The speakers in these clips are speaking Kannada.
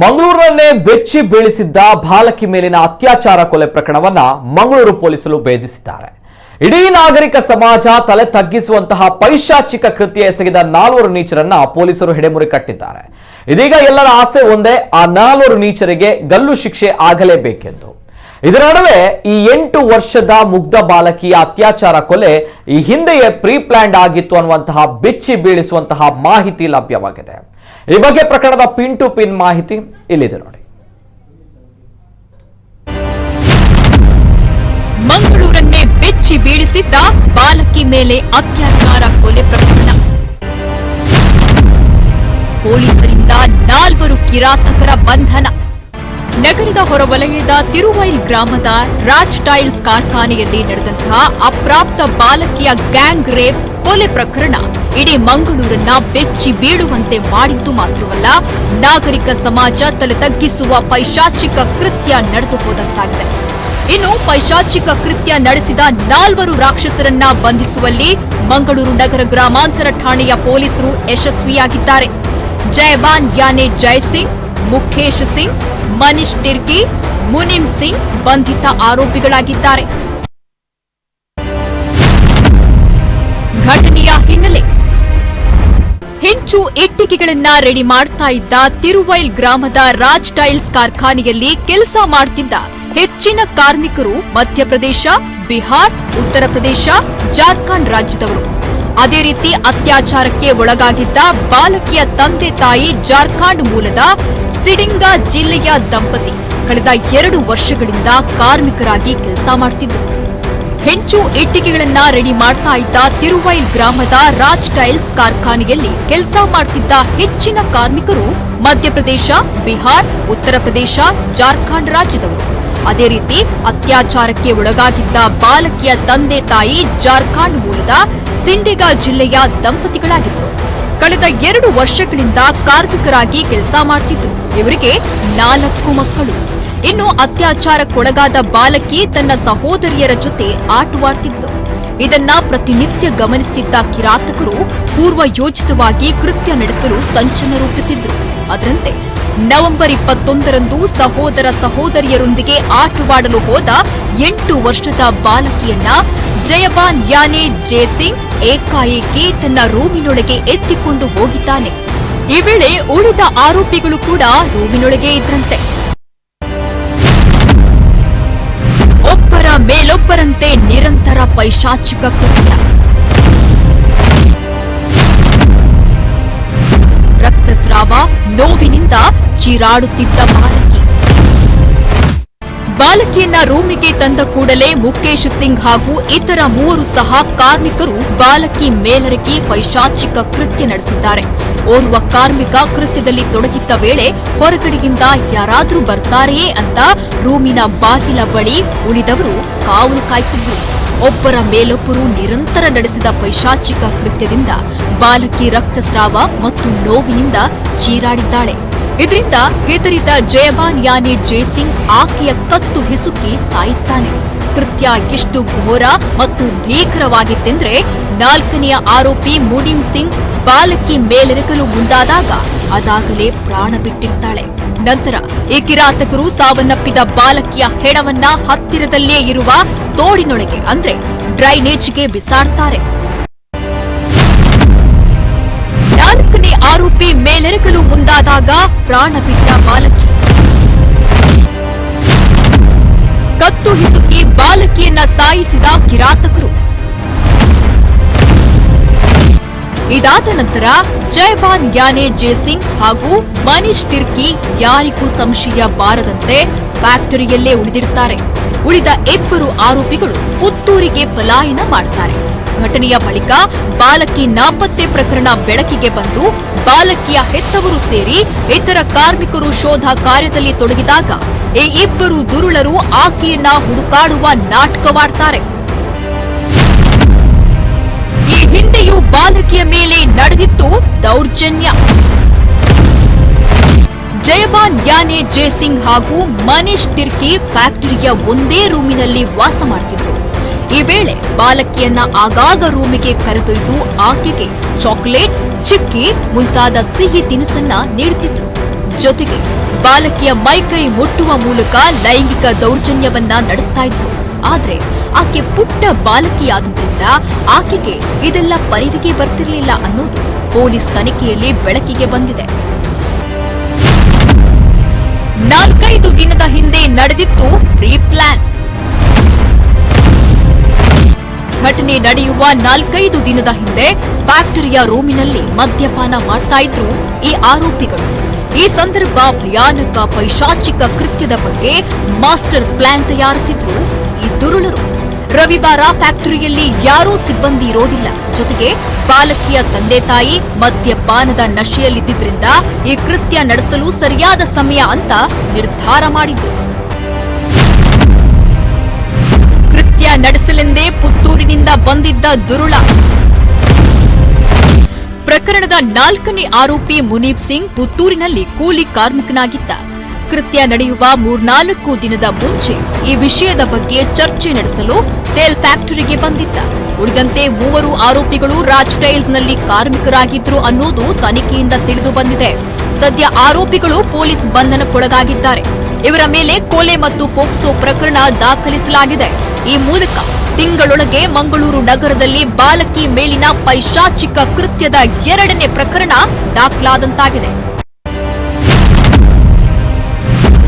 ಮಂಗಳೂರನ್ನೇ ಬೆಚ್ಚಿ ಬೀಳಿಸಿದ್ದ ಬಾಲಕಿ ಮೇಲಿನ ಅತ್ಯಾಚಾರ ಕೊಲೆ ಪ್ರಕರಣವನ್ನ ಮಂಗಳೂರು ಪೊಲೀಸರು ಭೇದಿಸಿದ್ದಾರೆ. ಇಡೀ ನಾಗರಿಕ ಸಮಾಜ ತಲೆ ತಗ್ಗಿಸುವಂತಹ ಪೈಶಾಚಿಕ ಕೃತ್ಯ ಎಸಗಿದ 4 ನೀಚರನ್ನ ಪೊಲೀಸರು ಹಿಡಿಮುರಿ ಕಟ್ಟಿದ್ದಾರೆ. ಇದೀಗ ಎಲ್ಲರ ಆಸೆ ಒಂದೇ, ಆ 4 ನೀಚರಿಗೆ ಗಲ್ಲು ಶಿಕ್ಷೆ ಆಗಲೇಬೇಕೆಂದು. ಇದರ ನಡುವೆ ಈ 8 ವರ್ಷದ ಮುಗ್ಧ ಬಾಲಕಿಯ ಅತ್ಯಾಚಾರ ಕೊಲೆ ಈ ಹಿಂದೆಯೇ ಪ್ರೀ ಪ್ಲಾನ್ಡ್ ಆಗಿತ್ತು ಅನ್ನುವಂತಹ ಬೆಚ್ಚಿ ಬೀಳಿಸುವಂತಹ ಮಾಹಿತಿ ಲಭ್ಯವಾಗಿದೆ. ಈ ಬಗ್ಗೆ ಪ್ರಕರಣದ ಪಿನ್ ಟು ಪಿನ್ ಮಾಹಿತಿ ಇಲ್ಲಿದೆ ನೋಡಿ. ಮಂಗಳೂರನ್ನೇ ಬೆಚ್ಚಿ ಬೀಳಿಸಿದ್ದ ಬಾಲಕಿ ಮೇಲೆ ಅತ್ಯಾಚಾರ ಕೊಲೆ ಪ್ರಕರಣ. ಪೊಲೀಸರಿಂದ 4 ಕಿರಾತಕರ ಬಂಧನ. ನಗರದ ಹೊರವಲಯದ ತಿರುವೈಲ್ ಗ್ರಾಮದ ರಾಜ್ ಟೈಲ್ಸ್ ಕಾರ್ಖಾನೆಯಲ್ಲಿ ನಡೆದಂತಹ ಅಪ್ರಾಪ್ತ ಬಾಲಕಿಯ ಗ್ಯಾಂಗ್ ರೇಪ್ ಕೊಲೆ ಪ್ರಕರಣ ಇಡೀ ಮಂಗಳೂರನ್ನ ಬೆಚ್ಚಿ ಬೀಳುವಂತೆ ಮಾಡಿದ್ದು ಮಾತ್ರವಲ್ಲ, ನಾಗರಿಕ ಸಮಾಜ ತಲೆ ತಗ್ಗಿಸುವ ಪೈಶಾಚಿಕ ಕೃತ್ಯ ನಡೆದು ಹೋದಂತಾಗಿದೆ. ಇನ್ನು ಪೈಶಾಚಿಕ ಕೃತ್ಯ ನಡೆಸಿದ 4 ರಾಕ್ಷಸರನ್ನ ಬಂಧಿಸುವಲ್ಲಿ ಮಂಗಳೂರು ನಗರ ಗ್ರಾಮಾಂತರ ಠಾಣೆಯ ಪೊಲೀಸರು ಯಶಸ್ವಿಯಾಗಿದ್ದಾರೆ. ಜಯಬಾನ್ ಯಾನೆ ಜಯಸಿಂಗ್, ಮುಖೇಶ್ ಸಿಂಗ್, ಮನೀಶ್ ಟಿರ್ಕಿ, ಮುನಿಮ್ ಸಿಂಗ್ ಬಂಧಿತ ಆರೋಪಿಗಳಾಗಿದ್ದಾರೆ. ಘಟನೆಯ ಹಿನ್ನೆಲೆ: ಹೆಂಚು ಇಟ್ಟಿಗೆಗಳನ್ನ ರೆಡಿ ಮಾಡ್ತಾ ಇದ್ದ ತಿರುವೈಲ್ ಗ್ರಾಮದ ರಾಜ್ ಟೈಲ್ಸ್ ಕಾರ್ಖಾನೆಯಲ್ಲಿ ಕೆಲಸ ಮಾಡ್ತಿದ್ದ ಹೆಚ್ಚಿನ ಕಾರ್ಮಿಕರು ಮಧ್ಯಪ್ರದೇಶ, ಬಿಹಾರ್, ಉತ್ತರ ಪ್ರದೇಶ, ಜಾರ್ಖಂಡ್ ರಾಜ್ಯದವರು. ಅದೇ ರೀತಿ ಅತ್ಯಾಚಾರಕ್ಕೆ ಒಳಗಾಗಿದ್ದ ಬಾಲಕಿಯ ತಂದೆ ತಾಯಿ ಜಾರ್ಖಂಡ್ ಮೂಲದ ಸಿಡಿಂಗಾ ಜಿಲ್ಲೆಯ ದಂಪತಿ ಕಳೆದ 2 ವರ್ಷಗಳಿಂದ ಕಾರ್ಮಿಕರಾಗಿ ಕೆಲಸ ಮಾಡ್ತಿದ್ರು. ಹೆಂಚು ಇಟ್ಟಿಗೆಗಳನ್ನ ರೆಡಿ ಮಾಡ್ತಾ ಇದ್ದ ತಿರುವೈಲ್ ಗ್ರಾಮದ ರಾಜ್ ಟೈಲ್ಸ್ ಕಾರ್ಖಾನೆಯಲ್ಲಿ ಕೆಲಸ ಮಾಡ್ತಿದ್ದ ಹೆಚ್ಚಿನ ಕಾರ್ಮಿಕರು ಮಧ್ಯಪ್ರದೇಶ, ಬಿಹಾರ್, ಉತ್ತರ ಪ್ರದೇಶ, ಜಾರ್ಖಂಡ್ ರಾಜ್ಯದವರು. ಅದೇ ರೀತಿ ಅತ್ಯಾಚಾರಕ್ಕೆ ಒಳಗಾಗಿದ್ದ ಬಾಲಕಿಯ ತಂದೆ ತಾಯಿ ಜಾರ್ಖಂಡ್ ಮೂಲದ ಸಿಂಡೆಗಾ ಜಿಲ್ಲೆಯ ದಂಪತಿಗಳಾಗಿದ್ದರು. ಕಳೆದ 2 ವರ್ಷಗಳಿಂದ ಕಾರ್ಮಿಕರಾಗಿ ಕೆಲಸ ಮಾಡ್ತಿದ್ರು. ಇವರಿಗೆ 4 ಮಕ್ಕಳು. ಇನ್ನು ಅತ್ಯಾಚಾರಕ್ಕೊಳಗಾದ ಬಾಲಕಿ ತನ್ನ ಸಹೋದರಿಯರ ಜೊತೆ ಆಟವಾಡ್ತಿದ್ಲು. ಇದನ್ನ ಪ್ರತಿನಿತ್ಯ ಗಮನಿಸುತ್ತಿದ್ದ ಕಿರಾತಕರು ಪೂರ್ವ ಯೋಜಿತವಾಗಿ ಕೃತ್ಯ ನಡೆಸಲು ಸಂಚನ ರೂಪಿಸಿದ್ರು. ಅದರಂತೆ ನವೆಂಬರ್ 21ರಂದು ಸಹೋದರ ಸಹೋದರಿಯರೊಂದಿಗೆ ಆಟವಾಡಲು ಹೋದ 8 ವರ್ಷದ ಬಾಲಕಿಯನ್ನ ಜಯಬಾನ್ ಯಾನೆ ಜಯಸಿಂಗ್ ಏಕಾಏಕಿ ತನ್ನ ರೂಮಿನೊಳಗೆ ಎತ್ತಿಕೊಂಡು ಹೋಗಿದ್ದಾನೆ. ಈ ವೇಳೆ ಉಳಿದ ಆರೋಪಿಗಳು ಕೂಡ ರೂಮಿನೊಳಗೆ ಇದ್ರಂತೆ. ಒಬ್ಬರ ಮೇಲೊಬ್ಬರಂತೆ ನಿರಂತರ ಪೈಶಾಚಿಕ ಕೃತ್ಯ. ರಕ್ತಸ್ರಾವ, ನೋವಿನಿಂದ ಚೀರಾಡುತ್ತಿದ್ದ ಬಾಲಕಿಯನ್ನ ರೂಮಿಗೆ ತಂದ ಕೂಡಲೇ ಮುಖೇಶ್ ಸಿಂಗ್ ಹಾಗೂ ಇತರ 3 ಸಹ ಕಾರ್ಮಿಕರು ಬಾಲಕಿ ಮೇಲರಗಿ ಪೈಶಾಚಿಕ ಕೃತ್ಯ ನಡೆಸಿದ್ದಾರೆ. ಓರ್ವ ಕಾರ್ಮಿಕ ಕೃತ್ಯದಲ್ಲಿ ತೊಡಗಿದ್ದ ವೇಳೆ ಹೊರಗಡೆಯಿಂದ ಯಾರಾದ್ರೂ ಬರ್ತಾರೆಯೇ ಅಂತ ರೂಮಿನ ಬಾಗಿಲ ಬಳಿ ಉಳಿದವರು ಕಾವಲು ಕಾಯ್ತಿದ್ರು. ಒಬ್ಬರ ಮೇಲೊಬ್ಬರು ನಿರಂತರ ನಡೆಸಿದ ಪೈಶಾಚಿಕ ಕೃತ್ಯದಿಂದ ಬಾಲಕಿ ರಕ್ತಸ್ರಾವ ಮತ್ತು ನೋವಿನಿಂದ ಚೀರಾಡಿದ್ದಾಳೆ. ಇದರಿಂದ ಹೆದರಿದ ಜಯಬಾನ್ ಯಾನೆ ಜಯಸಿಂಗ್ ಆಕೆಯ ಕತ್ತು ಹಿಸುಕಿ ಸಾಯಿಸ್ತಾನೆ. ಕೃತ್ಯ ಎಷ್ಟು ಘೋರ ಮತ್ತು ಭೀಕರವಾಗಿತ್ತೆಂದ್ರೆ 4ನೆಯ ಆರೋಪಿ ಮುನಿಮ್ ಸಿಂಗ್ ಬಾಲಕಿ ಮೇಲೆರಗಲು ಮುಂದಾದಾಗ ಅದಾಗಲೇ ಪ್ರಾಣ ಬಿಟ್ಟಿರ್ತಾಳೆ. ನಂತರ ಈ ಕಿರಾತಕರು ಸಾವನ್ನಪ್ಪಿದ ಬಾಲಕಿಯ ಹೆಣವನ್ನ ಹತ್ತಿರದಲ್ಲೇ ಇರುವ ತೋಡಿನೊಳಗೆ ಅಂದ್ರೆ ಡ್ರೈನೇಜ್ಗೆ ಬಿಸಾಡ್ತಾರೆ. 4ನೇ ಆರೋಪಿ ಮೇಲೆರಗಲು ಮುಂದಾದಾಗ ಪ್ರಾಣ ಬಿಟ್ಟ ಬಾಲಕಿ ಕತ್ತು ಹಿಸುಕಿ ಬಾಲಕಿಯನ್ನ ಸಾಯಿಸಿದ ಕಿರಾತಕರು. ಇದಾದ ನಂತರ ಜಯಬಾನ್ ಯಾನೆ ಜಯಸಿಂಗ್ ಹಾಗೂ ಮನೀಶ್ ಟಿರ್ಕಿ ಯಾರಿಗೂ ಸಂಶಯ ಬಾರದಂತೆ ಫ್ಯಾಕ್ಟರಿಯಲ್ಲೇ ಉಳಿದಿರ್ತಾರೆ. ಉಳಿದ 2 ಆರೋಪಿಗಳು ಪುತ್ತೂರಿಗೆ ಪಲಾಯನ ಮಾಡ್ತಾರೆ. ಘಟನೆಯ ಬಳಿಕ ಬಾಲಕಿ ನಾಪತ್ತೆ ಪ್ರಕರಣ ಬೆಳಕಿಗೆ ಬಂದು ಬಾಲಕಿಯ ಹೆತ್ತವರು ಸೇರಿ ಇತರ ಕಾರ್ಮಿಕರು ಶೋಧ ಕಾರ್ಯದಲ್ಲಿ ತೊಡಗಿದಾಗ ಈ 2 ದುರುಳರು ಆಕೆಯನ್ನ ಹುಡುಕಾಡುವ ನಾಟಕವಾಡ್ತಾರೆ. ಈ ಹಿಂದೆಯೂ ಬಾಲಕಿಯ ಮೇಲೆ ನಡೆದಿತ್ತು ದೌರ್ಜನ್ಯ. ಜಯಬಾನ್ ಯಾನೆ ಜಯಸಿಂಗ್ ಹಾಗೂ ಮನೀಶ್ ಟಿರ್ಕಿ ಫ್ಯಾಕ್ಟರಿಯ ಒಂದೇ ರೂಮಿನಲ್ಲಿ ವಾಸ ಮಾಡ್ತಿದ್ರು. ಈ ವೇಳೆ ಬಾಲಕಿಯನ್ನ ಆಗಾಗ ರೂಮಿಗೆ ಕರೆದೊಯ್ದು ಆಕೆಗೆ ಚಾಕೊಲೇಟ್, ಚಿಕ್ಕಿ ಮುಂತಾದ ಸಿಹಿ ತಿನಿಸನ್ನ ನೀಡುತ್ತಿದ್ರು. ಜೊತೆಗೆ ಬಾಲಕಿಯ ಮೈಕೈ ಮುಟ್ಟುವ ಮೂಲಕ ಲೈಂಗಿಕ ದೌರ್ಜನ್ಯವನ್ನ ನಡೆಸ್ತಾ ಇದ್ರು. ಆದ್ರೆ ಆಕೆ ಪುಟ್ಟ ಬಾಲಕಿಯಾದುದರಿಂದ ಆಕೆಗೆ ಇದೆಲ್ಲ ಪರಿವಿಗೆ ಬರ್ತಿರ್ಲಿಲ್ಲ ಅನ್ನೋದು ಪೊಲೀಸ್ ತನಿಖೆಯಲ್ಲಿ ಬೆಳಕಿಗೆ ಬಂದಿದೆ. 4-5 ದಿನದ ಹಿಂದೆ ನಡೆದಿತ್ತು ಪ್ರೀ ಪ್ಲಾನ್. ಘಟನೆ ನಡೆಯುವ 4-5 ದಿನದ ಹಿಂದೆ ಫ್ಯಾಕ್ಟರಿಯ ರೂಮಿನಲ್ಲಿ ಮದ್ಯಪಾನ ಮಾಡ್ತಾ ಇದ್ರು ಈ ಆರೋಪಿಗಳು. ಈ ಸಂದರ್ಭ ಭಯಾನಕ ಪೈಶಾಚಿಕ ಕೃತ್ಯದ ಬಗ್ಗೆ ಮಾಸ್ಟರ್ ಪ್ಲಾನ್ ತಯಾರಿಸಿದ್ರು ಈ ದುರುಳರು. ರವಿವಾರ ಫ್ಯಾಕ್ಟರಿಯಲ್ಲಿ ಯಾರೂ ಸಿಬ್ಬಂದಿ ಇರೋದಿಲ್ಲ. ಜೊತೆಗೆ ಬಾಲಕಿಯ ತಂದೆ ತಾಯಿ ಮದ್ಯಪಾನದ ನಶೆಯಲ್ಲಿದ್ದರಿಂದ ಈ ಕೃತ್ಯ ನಡೆಸಲು ಸರಿಯಾದ ಸಮಯ ಅಂತ ನಿರ್ಧಾರ ಮಾಡಿದ್ರು. ಕೃತ್ಯ ನಡೆಸಲೆಂದೇ ಪುತ್ತೂರಿನಿಂದ ಬಂದಿದ್ದ ದುರುಳ. ಪ್ರಕರಣದ 4ನೇ ಆರೋಪಿ ಮುನೀಬ್ ಸಿಂಗ್ ಪುತ್ತೂರಿನಲ್ಲಿ ಕೂಲಿ ಕಾರ್ಮಿಕನಾಗಿದ್ದ. ಕೃತ್ಯ ನಡೆಯುವ 3-4 ದಿನದ ಮುಂಚೆ ಈ ವಿಷಯದ ಬಗ್ಗೆ ಚರ್ಚೆ ನಡೆಸಲು ಟೈಲ್ ಫ್ಯಾಕ್ಟರಿಗೆ ಬಂದಿದ್ದ. ಉಳಿದಂತೆ 3 ಆರೋಪಿಗಳು ರಾಜ್ ಟೈಲ್ಸ್ನಲ್ಲಿ ಕಾರ್ಮಿಕರಾಗಿದ್ರು ಅನ್ನೋದು ತನಿಖೆಯಿಂದ ತಿಳಿದು ಬಂದಿದೆ. ಸದ್ಯ ಆರೋಪಿಗಳು ಪೊಲೀಸ್ ಬಂಧನಕ್ಕೊಳಗಾಗಿದ್ದಾರೆ. ಇವರ ಮೇಲೆ ಕೊಲೆ ಮತ್ತು ಪೋಕ್ಸೋ ಪ್ರಕರಣ ದಾಖಲಿಸಲಾಗಿದೆ. ಈ ಮೂಲಕ ತಿಂಗಳೊಳಗೆ ಮಂಗಳೂರು ನಗರದಲ್ಲಿ ಬಾಲಕಿ ಮೇಲಿನ ಪೈಶಾಚಿಕ ಕೃತ್ಯದ 2ನೇ ಪ್ರಕರಣ ದಾಖಲಾದಂತಾಗಿದೆ.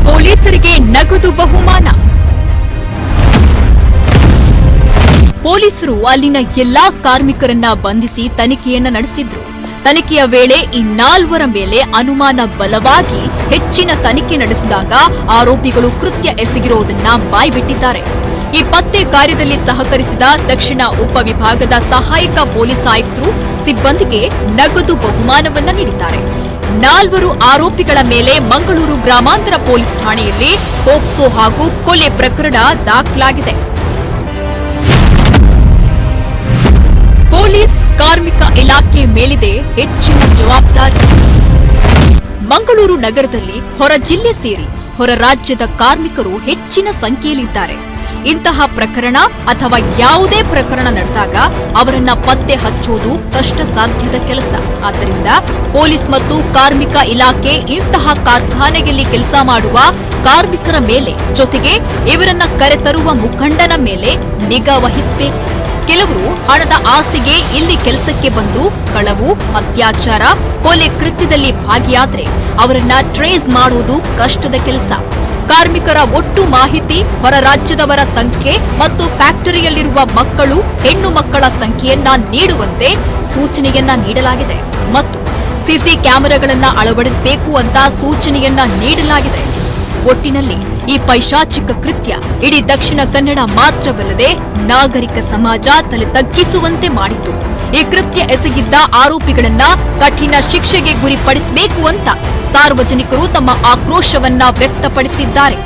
ಪೊಲೀಸರಿಗೆ ನಗದು ಬಹುಮಾನ. ಪೊಲೀಸರು ಅಲ್ಲಿನ ಎಲ್ಲಾ ಕಾರ್ಮಿಕರನ್ನ ಬಂಧಿಸಿ ತನಿಖೆಯನ್ನ ನಡೆಸಿದ್ರು. ತನಿಖೆಯ ವೇಳೆ ಈ 4 ಮೇಲೆ ಅನುಮಾನ ಬಲವಾಗಿ ಹೆಚ್ಚಿನ ತನಿಖೆ ನಡೆಸಿದಾಗ ಆರೋಪಿಗಳು ಕೃತ್ಯ ಎಸಗಿರುವುದನ್ನ ಬಾಯ್ಬಿಟ್ಟಿದ್ದಾರೆ. ಈ ಪತ್ತೆ ಕಾರ್ಯದಲ್ಲಿ ಸಹಕರಿಸಿದ ದಕ್ಷಿಣ ಉಪವಿಭಾಗದ ಸಹಾಯಕ ಪೊಲೀಸ್ ಆಯುಕ್ತರು ಸಿಬ್ಬಂದಿಗೆ ನಗದು ಬಹುಮಾನವನ್ನ ನೀಡಿದ್ದಾರೆ. 4 ಆರೋಪಿಗಳ ಮೇಲೆ ಮಂಗಳೂರು ಗ್ರಾಮಾಂತರ ಪೊಲೀಸ್ ಠಾಣೆಯಲ್ಲಿ ಪೋಕ್ಸೋ ಹಾಗೂ ಕೊಲೆ ಪ್ರಕರಣ ದಾಖಲಾಗಿದೆ. ಪೊಲೀಸ್ ಕಾರ್ಮಿಕ ಇಲಾಖೆ ಮೇಲಿದೆ ಹೆಚ್ಚಿನ ಜವಾಬ್ದಾರಿ. ಮಂಗಳೂರು ನಗರದಲ್ಲಿ ಹೊರ ಜಿಲ್ಲೆ ಸೇರಿ ಹೊರ ರಾಜ್ಯದ ಕಾರ್ಮಿಕರು ಹೆಚ್ಚಿನ ಸಂಖ್ಯೆಯಲ್ಲಿದ್ದಾರೆ. ಇಂತಹ ಪ್ರಕರಣ ಅಥವಾ ಯಾವುದೇ ಪ್ರಕರಣ ನಡೆದಾಗ ಅವರನ್ನ ಪತ್ತೆ ಹಚ್ಚೋದು ಕಷ್ಟ ಸಾಧ್ಯದ ಕೆಲಸ. ಆದ್ದರಿಂದ ಪೊಲೀಸ್ ಮತ್ತು ಕಾರ್ಮಿಕ ಇಲಾಖೆ ಇಂತಹ ಕಾರ್ಖಾನೆಯಲ್ಲಿ ಕೆಲಸ ಮಾಡುವ ಕಾರ್ಮಿಕರ ಮೇಲೆ ಜೊತೆಗೆ ಇವರನ್ನ ಕರೆತರುವ ಮುಖಂಡನ ಮೇಲೆ ನಿಗಾ ವಹಿಸಬೇಕು. ಕೆಲವರು ಹಣದ ಆಸೆಗೆ ಇಲ್ಲಿ ಕೆಲಸಕ್ಕೆ ಬಂದು ಕಳವು, ಅತ್ಯಾಚಾರ, ಕೊಲೆ ಕೃತ್ಯದಲ್ಲಿ ಭಾಗಿಯಾದ್ರೆ ಅವರನ್ನ ಟ್ರೇಸ್ ಮಾಡುವುದು ಕಷ್ಟದ ಕೆಲಸ. ಕಾರ್ಮಿಕರ ಒಟ್ಟು ಮಾಹಿತಿ, ಹೊರ ರಾಜ್ಯದವರ ಸಂಖ್ಯೆ ಮತ್ತು ಫ್ಯಾಕ್ಟರಿಯಲ್ಲಿರುವ ಮಕ್ಕಳು, ಹೆಣ್ಣು ಮಕ್ಕಳ ಸಂಖ್ಯೆಯನ್ನ ನೀಡುವಂತೆ ಸೂಚನೆಯನ್ನ ನೀಡಲಾಗಿದೆ ಮತ್ತು ಸಿಸಿ ಕ್ಯಾಮೆರಾಗಳನ್ನ ಅಳವಡಿಸಬೇಕು ಅಂತ ಸೂಚನೆಯನ್ನ ನೀಡಲಾಗಿದೆ. ಒಟ್ಟಿನಲ್ಲಿ ಈ ಪೈಶಾಚಿಕ ಕೃತ್ಯ ಇಡೀ ದಕ್ಷಿಣ ಕನ್ನಡ ಮಾತ್ರವಲ್ಲದೆ ನಾಗರಿಕ ಸಮಾಜ ತಲೆ ತಗ್ಗಿಸುವಂತೆ ಮಾಡಿತು. ಈ ಕೃತ್ಯ ಎಸಗಿದ್ದ ಆರೋಪಿಗಳನ್ನ ಕಠಿಣ ಶಿಕ್ಷೆಗೆ ಗುರಿಪಡಿಸಬೇಕು ಅಂತ ಸಾರ್ವಜನಿಕರು ತಮ್ಮ ಆಕ್ರೋಶವನ್ನ ವ್ಯಕ್ತಪಡಿಸಿದ್ದಾರೆ.